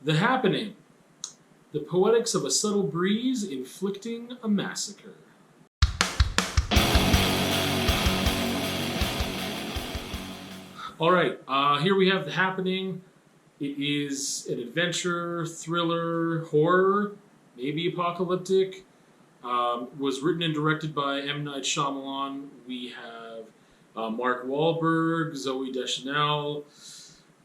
The Happening. The poetics of a subtle breeze inflicting a massacre. All right, here we have The Happening. It is an adventure, thriller, horror, maybe apocalyptic. Was written and directed by M. Night Shyamalan. We have Mark Wahlberg, Zoe Deschanel,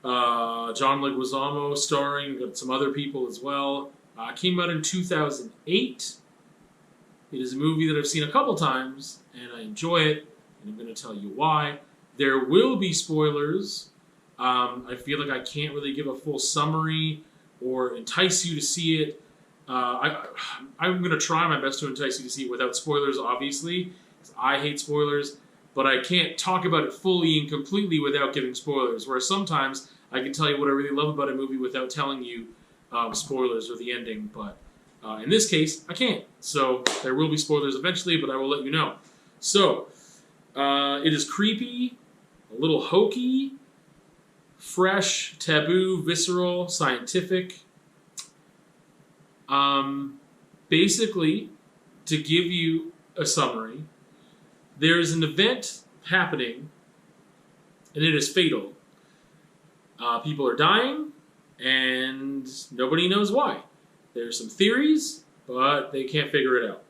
John Leguizamo starring. We've got some other people as well. Came out in 2008. It is a movie that I've seen a couple times, and I enjoy it, and I'm going to tell you why. There will be spoilers. I feel like I can't really give a full summary or entice you to see it. I'm going to try my best to entice you to see it without spoilers, obviously, because I hate spoilers, but I can't talk about it fully and completely without giving spoilers, whereas sometimes I can tell you what I really love about a movie without telling you spoilers or the ending, but in this case, I can't. So there will be spoilers eventually, but I will let you know. So, it is creepy, a little hokey, fresh, taboo, visceral, scientific. Basically, to give you a summary, there is an event happening, and it is fatal. People are dying, and nobody knows why. There's some theories, but they can't figure it out.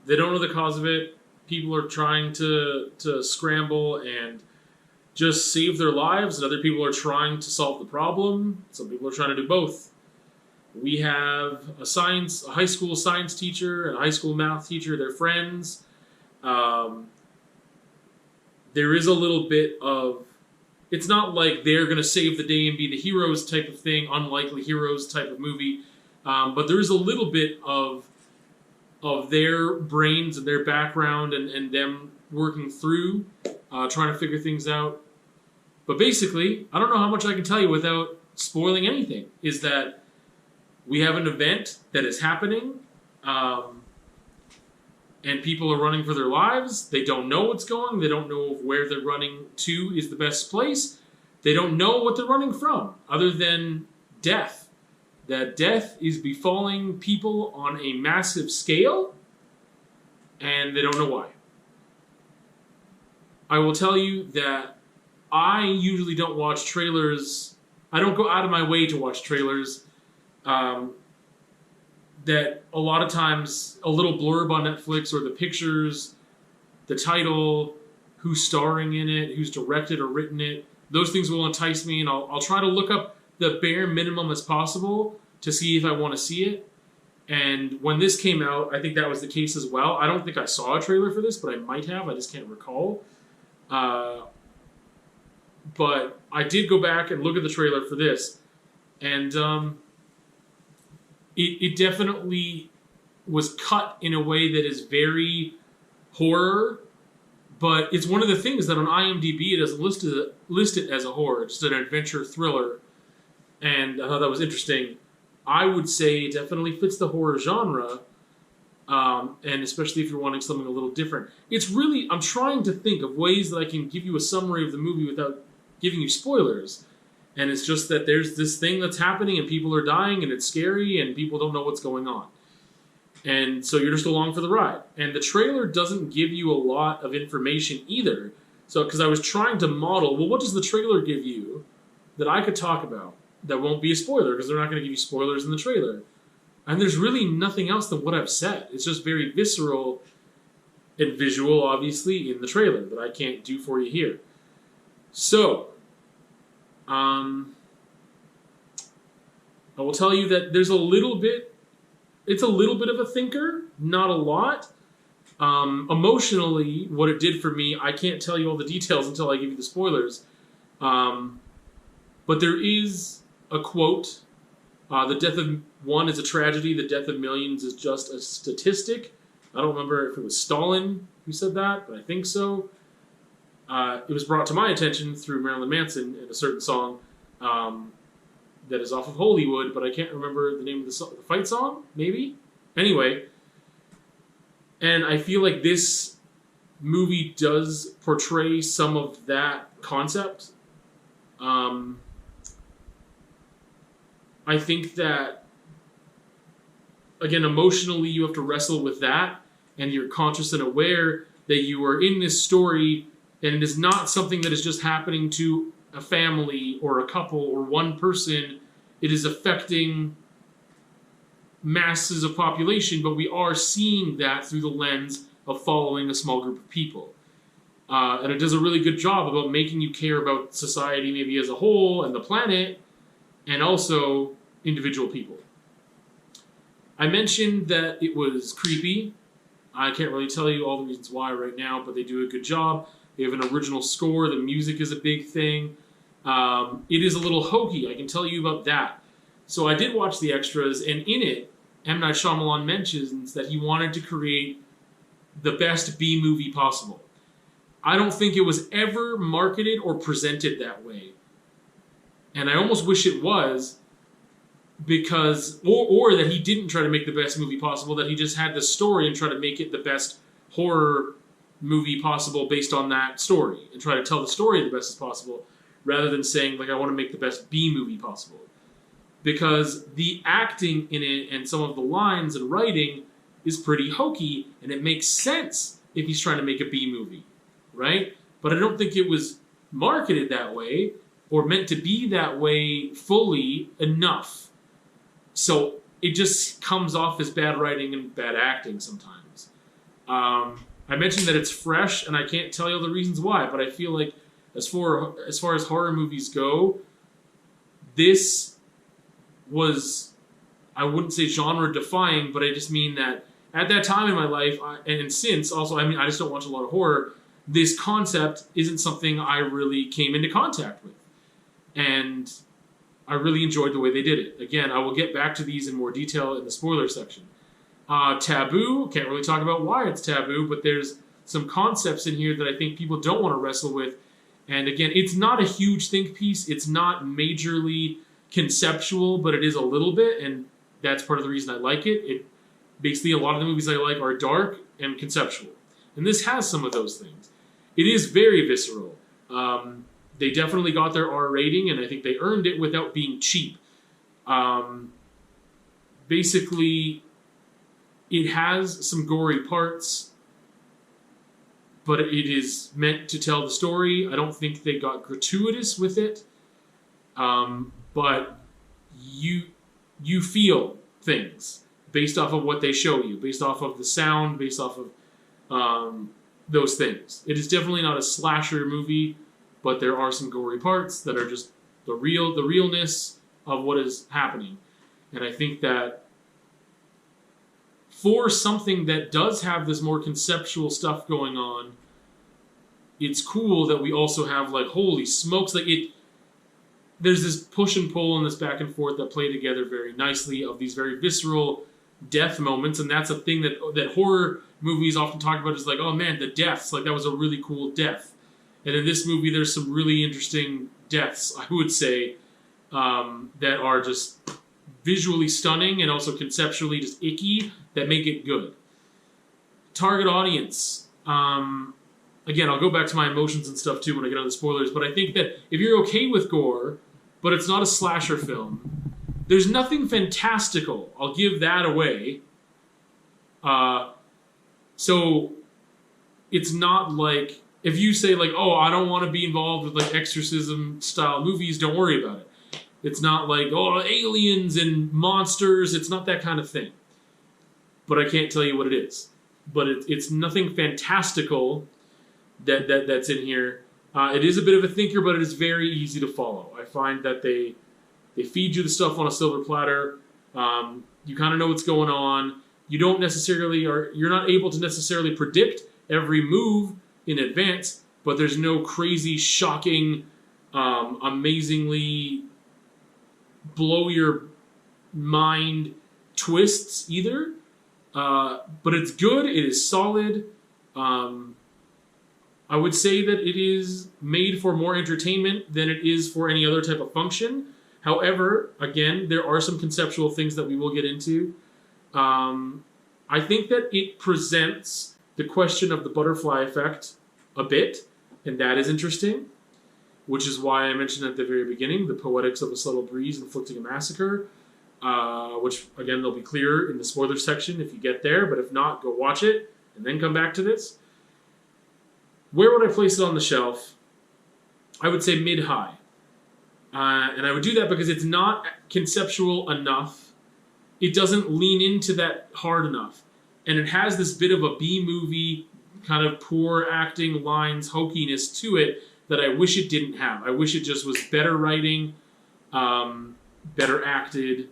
They don't know the cause of it. People are trying to scramble and just save their lives, and other people are trying to solve the problem. Some people are trying to do both. We have a high school science teacher and a high school math teacher. They're friends. There is a little bit of, it's not like they're going to save the day and be the heroes type of thing, unlikely heroes type of movie, but there is a little bit of their brains and their background and them working through, trying to figure things out. But basically, I don't know how much I can tell you without spoiling anything, is that we have an event that is happening, and people are running for their lives. They don't know what's going. They don't know where they're running to is the best place. They don't know what they're running from, other than death. That death is befalling people on a massive scale, and they don't know why. I will tell you that I usually don't watch trailers. I don't go out of my way to watch trailers. That a lot of times a little blurb on Netflix or the pictures, the title, who's starring in it, who's directed or written it, those things will entice me, and I'll try to look up the bare minimum as possible to see if I want to see it. And when this came out, I think that was the case as well. I don't think I saw a trailer for this, but I might have. I just can't recall. But I did go back and look at the trailer for this, and it definitely was cut in a way that is very horror, but it's one of the things that on IMDb it doesn't list it as a horror. It's just an adventure thriller, and I thought that was interesting. I would say it definitely fits the horror genre, and especially if you're wanting something a little different. It's really, I'm trying to think of ways that I can give you a summary of the movie without giving you spoilers. And it's just that there's this thing that's happening and people are dying and it's scary and people don't know what's going on. And so you're just along for the ride. And the trailer doesn't give you a lot of information either. So, because I was trying to model, well, what does the trailer give you that I could talk about that won't be a spoiler, because they're not going to give you spoilers in the trailer. And there's really nothing else than what I've said. It's just very visceral and visual, obviously, in the trailer that I can't do for you here. So, I will tell you that there's a little bit, it's a little bit of a thinker, not a lot. Emotionally, what it did for me, I can't tell you all the details until I give you the spoilers. But there is a quote, the death of one is a tragedy, the death of millions is just a statistic. I don't remember if it was Stalin who said that, but I think so. It was brought to my attention through Marilyn Manson in a certain song that is off of Hollywood, but I can't remember the name of the fight song, maybe? Anyway, and I feel like this movie does portray some of that concept Um, I think that, again, emotionally, you have to wrestle with that, and you're conscious and aware that you are in this story, and it is not something that is just happening to a family or a couple or one person. It is affecting masses of population, but we are seeing that through the lens of following a small group of people. And it does a really good job about making you care about society maybe as a whole and the planet, and also individual people. I mentioned that it was creepy. I can't really tell you all the reasons why right now, but they do a good job. They have an original score. The music is a big thing. It is a little hokey. I can tell you about that. So I did watch the extras, and in it, M. Night Shyamalan mentions that he wanted to create the best B movie possible. I don't think it was ever marketed or presented that way. And I almost wish it was, because, or that he didn't try to make the best movie possible, that he just had the story and try to make it the best horror movie possible based on that story, and try to tell the story the best as possible, rather than saying, like, I want to make the best B movie possible. Because the acting in it and some of the lines and writing is pretty hokey, and it makes sense if he's trying to make a B movie, right? But I don't think it was marketed that way or meant to be that way fully enough. So it just comes off as bad writing and bad acting sometimes. I mentioned that it's fresh, and I can't tell you all the reasons why, but I feel like as far as horror movies go, this was, I wouldn't say genre defying, but I just mean that at that time in my life, and since also, I mean, I just don't watch a lot of horror, this concept isn't something I really came into contact with. And I really enjoyed the way they did it. Again, I will get back to these in more detail in the spoiler section. Taboo, can't really talk about why it's taboo, but there's some concepts in here that I think people don't want to wrestle with. And again, it's not a huge think piece. It's not majorly conceptual, but it is a little bit, and that's part of the reason I like it. Basically, a lot of the movies I like are dark and conceptual. And this has some of those things. It is very visceral. They definitely got their R rating, and I think they earned it without being cheap. Basically, it has some gory parts, but it is meant to tell the story. I don't think they got gratuitous with it, but you feel things based off of what they show you, based off of the sound, based off of those things. It is definitely not a slasher movie, but there are some gory parts that are just the realness of what is happening. And I think that for something that does have this more conceptual stuff going on, it's cool that we also have, like, holy smokes, like, there's this push and pull and this back and forth that play together very nicely of these very visceral death moments. And that's a thing that horror movies often talk about, is like, oh man, the deaths, like that was a really cool death. And in this movie, there's some really interesting deaths, I would say, that are just visually stunning and also conceptually just icky, that make it good. Target audience. Again, I'll go back to my emotions and stuff too when I get on the spoilers, but I think that if you're okay with gore, but it's not a slasher film, there's nothing fantastical. I'll give that away. So it's not like, if you say like, oh, I don't want to be involved with like exorcism style movies, don't worry about it. It's not like, oh, aliens and monsters. It's not that kind of thing. But I can't tell you what it is. But it's nothing fantastical that's in here. It is a bit of a thinker, but it is very easy to follow. I find that they feed you the stuff on a silver platter. You kind of know what's going on. You don't necessarily, you're not able to necessarily predict every move in advance, but there's no crazy, shocking, amazingly blow your mind twists either. But it's good. It is solid. I would say that it is made for more entertainment than it is for any other type of function. However, again, there are some conceptual things that we will get into. I think that it presents the question of the butterfly effect a bit, and that is interesting. which is why I mentioned at the very beginning the poetics of a subtle breeze inflicting a massacre, which, again, they'll be clear in the spoiler section if you get there, but if not, go watch it and then come back to this. Where would I place it on the shelf? I would say mid-high. And I would do that because it's not conceptual enough. It doesn't lean into that hard enough. And it has this bit of a B-movie, kind of poor acting, lines, hokiness to it that I wish it didn't have. I wish it just was better writing, better acted.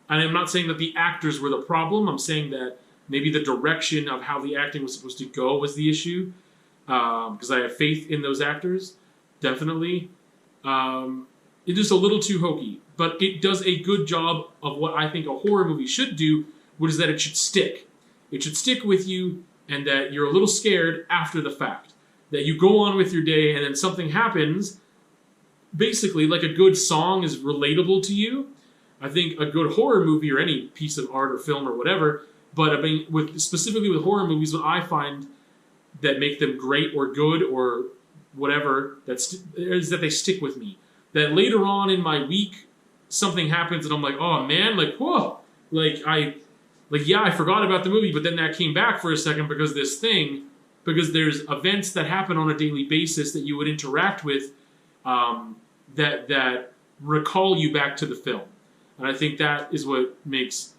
And I'm not saying that the actors were the problem. I'm saying that maybe the direction of how the acting was supposed to go was the issue. Because I have faith in those actors, definitely. It's just a little too hokey. But it does a good job of what I think a horror movie should do, which is that it should stick. It should stick with you, and that you're a little scared after the fact. That you go on with your day, and then something happens. Basically, like a good song is relatable to you. I think a good horror movie, or any piece of art or film or whatever, but I mean, specifically with horror movies, what I find that make them great or good or whatever, is that they stick with me. That later on in my week, something happens and I'm like, oh man, like, whoa, yeah, I forgot about the movie, but then that came back for a second because there's events that happen on a daily basis that you would interact with that recall you back to the film. And I think that is what makes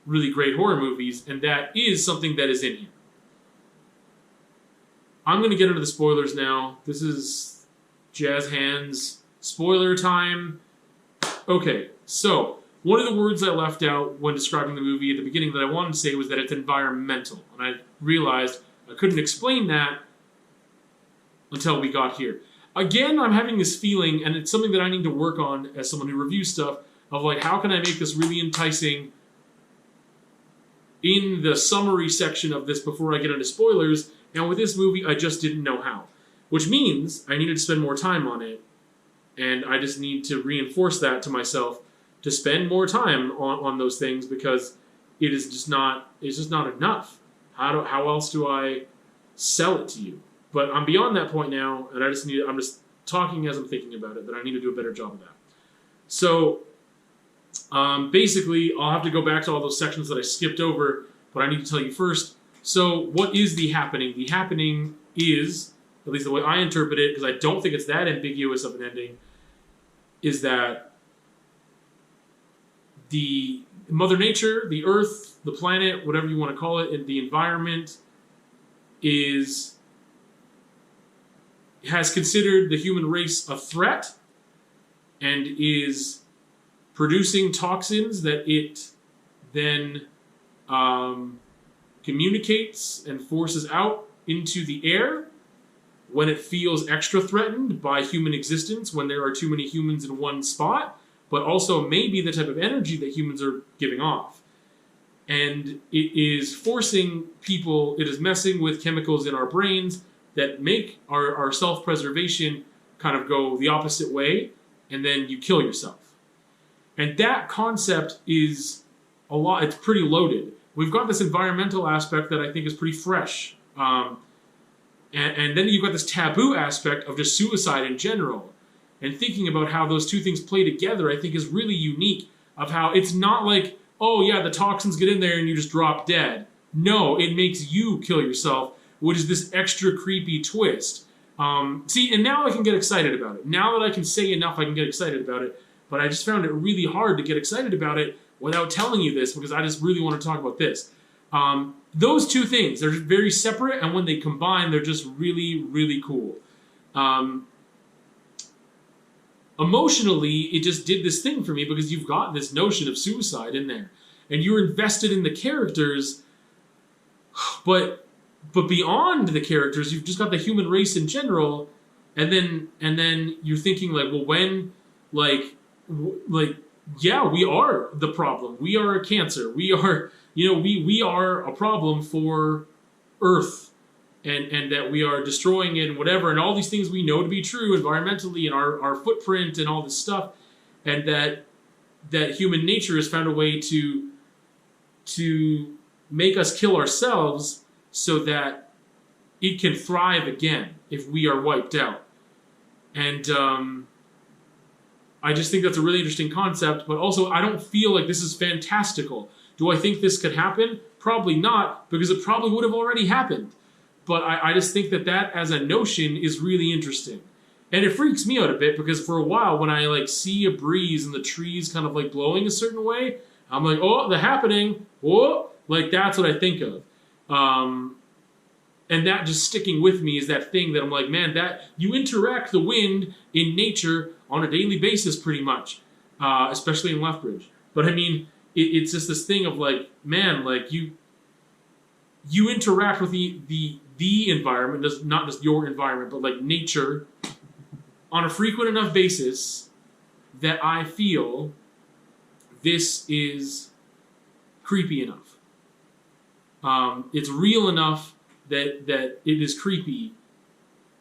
really great horror movies, and that is something that is in here. I'm going to get into the spoilers now. This is Jazz Hands spoiler time. Okay, so one of the words I left out when describing the movie at the beginning that I wanted to say was that it's environmental. And I realized I couldn't explain that until we got here. Again, I'm having this feeling, and it's something that I need to work on as someone who reviews stuff, of like, how can I make this really enticing in the summary section of this before I get into spoilers? And with this movie, I just didn't know how. Which means I needed to spend more time on it, and I just need to reinforce that to myself to spend more time on those things, because it's just not enough. How else do I sell it to you? But I'm beyond that point now, and I'm just talking as I'm thinking about it, that I need to do a better job of that. So, basically, I'll have to go back to all those sections that I skipped over, but I need to tell you first. So, what is the happening? The happening is, at least the way I interpret it, because I don't think it's that ambiguous of an ending, is that the Mother Nature, the Earth, the planet, whatever you want to call it, the environment, has considered the human race a threat and is producing toxins that it then communicates and forces out into the air when it feels extra threatened by human existence, when there are too many humans in one spot, but also maybe the type of energy that humans are giving off. And it is forcing people, it is messing with chemicals in our brains that make our self-preservation kind of go the opposite way, and then you kill yourself. And that concept is it's pretty loaded. We've got this environmental aspect that I think is pretty fresh. And then you've got this taboo aspect of just suicide in general. And thinking about how those two things play together, I think is really unique, of how it's not like, oh yeah, the toxins get in there and you just drop dead. No, it makes you kill yourself, which is this extra creepy twist. See, and now I can get excited about it. Now that I can say enough, I can get excited about it. But I just found it really hard to get excited about it without telling you this, because I just really want to talk about this. Those two things, they're very separate, and when they combine, they're just really, really cool. Emotionally, it just did this thing for me, because you've got this notion of suicide in there. And you're invested in the characters, but beyond the characters, you've just got the human race in general, and then you're thinking like, well, when, yeah, we are the problem. We are a cancer. We are, we are a problem for Earth, and that we are destroying it and whatever, and all these things we know to be true environmentally, and our footprint and all this stuff, and that human nature has found a way to make us kill ourselves so that it can thrive again if we are wiped out. And I just think that's a really interesting concept, but also I don't feel like this is fantastical. Do I think this could happen? Probably not, because it probably would have already happened. But I just think that as a notion is really interesting. And it freaks me out a bit, because for a while when I like see a breeze and the trees kind of like blowing a certain way, I'm like, oh, the happening, whoa, like that's what I think of. And that just sticking with me is that thing that I'm like, man, that you interact the wind in nature on a daily basis pretty much, especially in Lethbridge. But I mean, it's just this thing of like, man, like you interact with the environment, not just your environment, but like nature on a frequent enough basis that I feel this is creepy enough. It's real enough that it is creepy,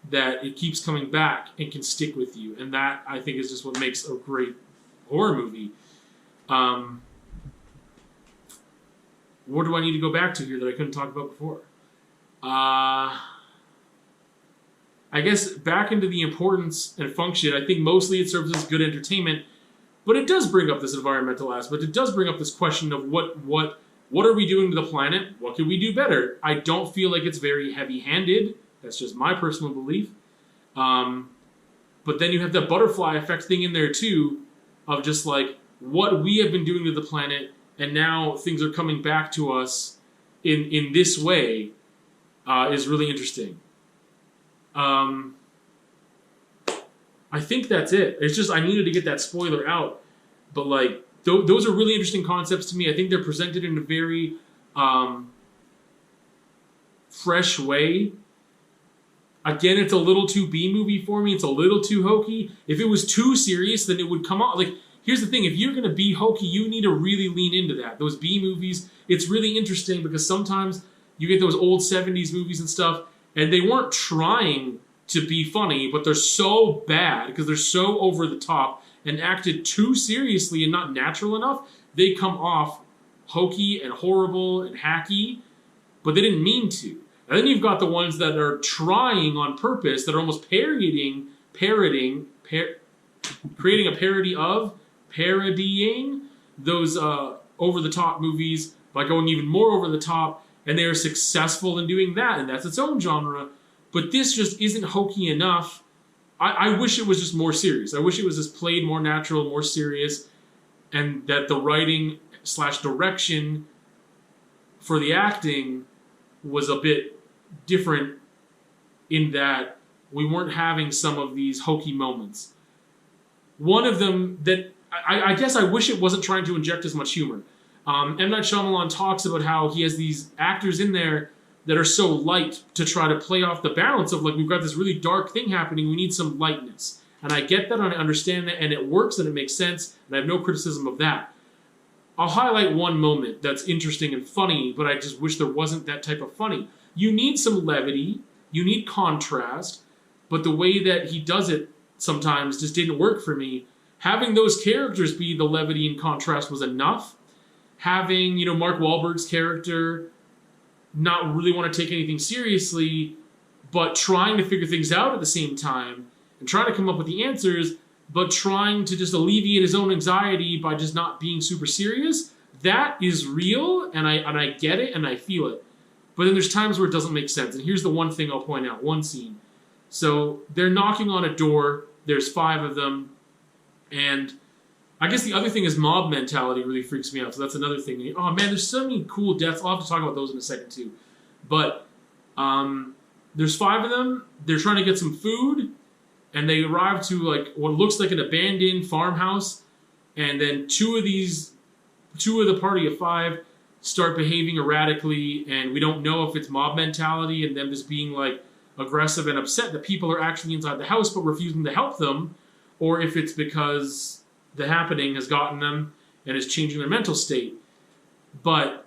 that it keeps coming back and can stick with you. And that, I think, is just what makes a great horror movie. What do I need to go back to here that I couldn't talk about before? I guess back into the importance and function. I think mostly it serves as good entertainment, but it does bring up this environmental aspect. It does bring up this question of what are we doing to the planet? What can we do better? I don't feel like it's very heavy-handed. That's just my personal belief. But then you have that butterfly effect thing in there too, of just like what we have been doing to the planet, and now things are coming back to us in this way, is really interesting. I think that's it. It's just I needed to get that spoiler out, but like those are really interesting concepts to me. I think they're presented in a very fresh way. Again, it's a little too B-movie for me. It's a little too hokey. If it was too serious, then it would come out. Like, here's the thing. If you're going to be hokey, you need to really lean into that. Those B-movies, it's really interesting because sometimes you get those old 70s movies and stuff, and they weren't trying to be funny, but they're so bad because they're so over the top and acted too seriously and not natural enough, they come off hokey and horrible and hacky, but they didn't mean to. And then you've got the ones that are trying on purpose, that are almost parodying those over-the-top movies by going even more over the top, and they are successful in doing that, and that's its own genre. But this just isn't hokey enough. I wish it was just more serious. I wish it was just played more natural, more serious, and that the writing / direction for the acting was a bit different, in that we weren't having some of these hokey moments. One of them that I guess I wish it wasn't trying to inject as much humor. M. Night Shyamalan talks about how he has these actors in there that are so light to try to play off the balance of like, we've got this really dark thing happening, we need some lightness. And I get that, and I understand that, and it works, and it makes sense, and I have no criticism of that. I'll highlight one moment that's interesting and funny, but I just wish there wasn't that type of funny. You need some levity, you need contrast, but the way that he does it sometimes just didn't work for me. Having those characters be the levity and contrast was enough. Having, Mark Wahlberg's character not really want to take anything seriously, but trying to figure things out at the same time, and trying to come up with the answers, but trying to just alleviate his own anxiety by just not being super serious, that is real, and I get it, and I feel it. But then there's times where it doesn't make sense, and here's the one thing I'll point out, one scene. So they're knocking on a door, there's 5 of them, and I guess the other thing is mob mentality really freaks me out, so that's another thing. Oh man, there's so many cool deaths. I'll have to talk about those in a second too. But there's 5 of them, they're trying to get some food, and they arrive to like what looks like an abandoned farmhouse, and then 2 of the party of 5 start behaving erratically, and we don't know if it's mob mentality and them just being like aggressive and upset that people are actually inside the house but refusing to help them, or if it's because the happening has gotten them and is changing their mental state. But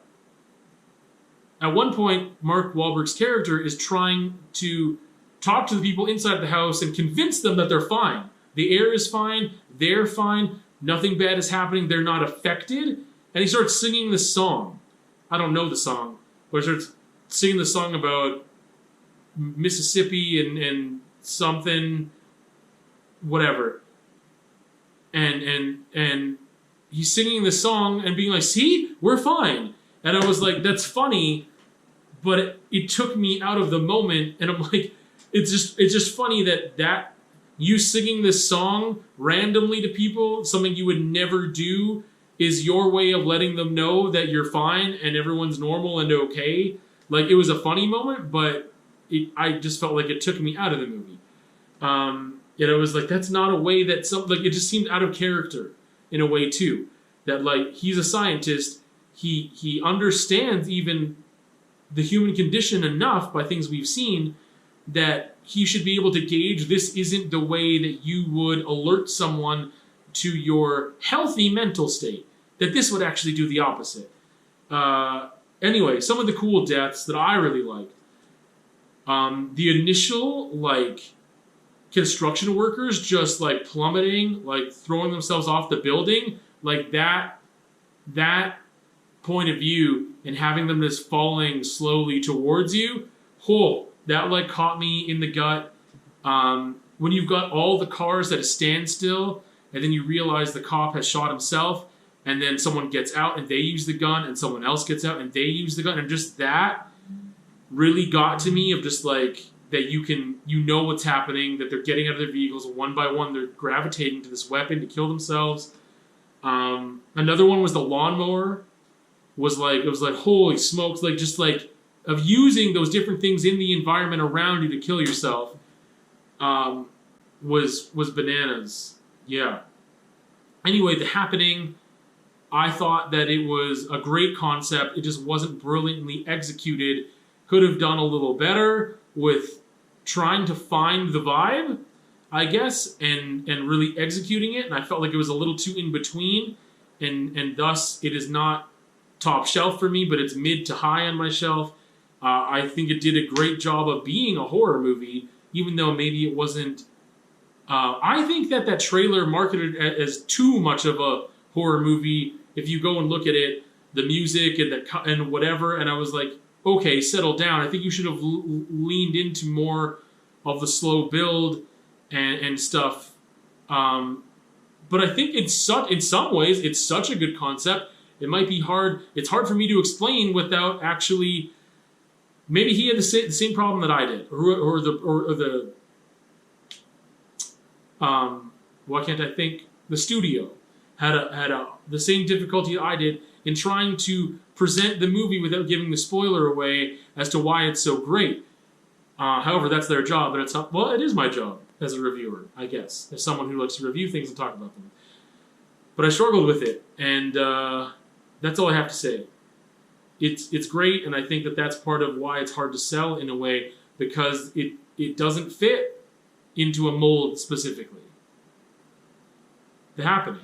at one point, Mark Wahlberg's character is trying to talk to the people inside the house and convince them that they're fine. The air is fine, they're fine, nothing bad is happening, they're not affected. And he starts singing this song. I don't know the song, but he starts singing the song about Mississippi and something. whatever. And he's singing the song and being like, see, we're fine. And I was like, that's funny, but it took me out of the moment. And I'm like, it's just funny that you singing this song randomly to people, something you would never do, is your way of letting them know that you're fine and everyone's normal and okay. Like, it was a funny moment, but I just felt like it took me out of the movie. And I was like, that's not a way that it just seemed out of character in a way too. That, like, he's a scientist, he understands even the human condition enough by things we've seen that he should be able to gauge this isn't the way that you would alert someone to your healthy mental state. That this would actually do the opposite. Anyway, some of the cool deaths that I really liked. The initial, like, construction workers just, like, plummeting, like, throwing themselves off the building, like, that point of view and having them just falling slowly towards you, that, like, caught me in the gut. When you've got all the cars at a standstill, and then you realize the cop has shot himself, and then someone gets out and they use the gun, and someone else gets out and they use the gun, and just that really got to me, of just, like, that you know what's happening, that they're getting out of their vehicles one by one, they're gravitating to this weapon to kill themselves. Another one was the lawnmower. It was like, holy smokes, like, just, like, of using those different things in the environment around you to kill yourself, was bananas. Yeah. Anyway, The Happening, I thought that it was a great concept. It just wasn't brilliantly executed. Could have done a little better with trying to find the vibe, I guess, and really executing it. And I felt like it was a little too in between, and thus it is not top shelf for me, but it's mid to high on my shelf. I think it did a great job of being a horror movie, even though maybe it wasn't. I think that trailer marketed as too much of a horror movie. If you go and look at it, the music and whatever, and I was like, okay, settle down. I think you should have leaned into more of the slow build and stuff. But I think in some ways, it's such a good concept. It might be hard. It's hard for me to explain without actually. Maybe he had the same problem that I did, or the. Why can't I think? The studio had the same difficulty I did in trying to present the movie without giving the spoiler away as to why it's so great. However, that's their job, and it's not. Well, it is my job as a reviewer, I guess, as someone who likes to review things and talk about them. But I struggled with it, and that's all I have to say. It's great, and I think that's part of why it's hard to sell in a way, because it doesn't fit into a mold specifically. The Happening.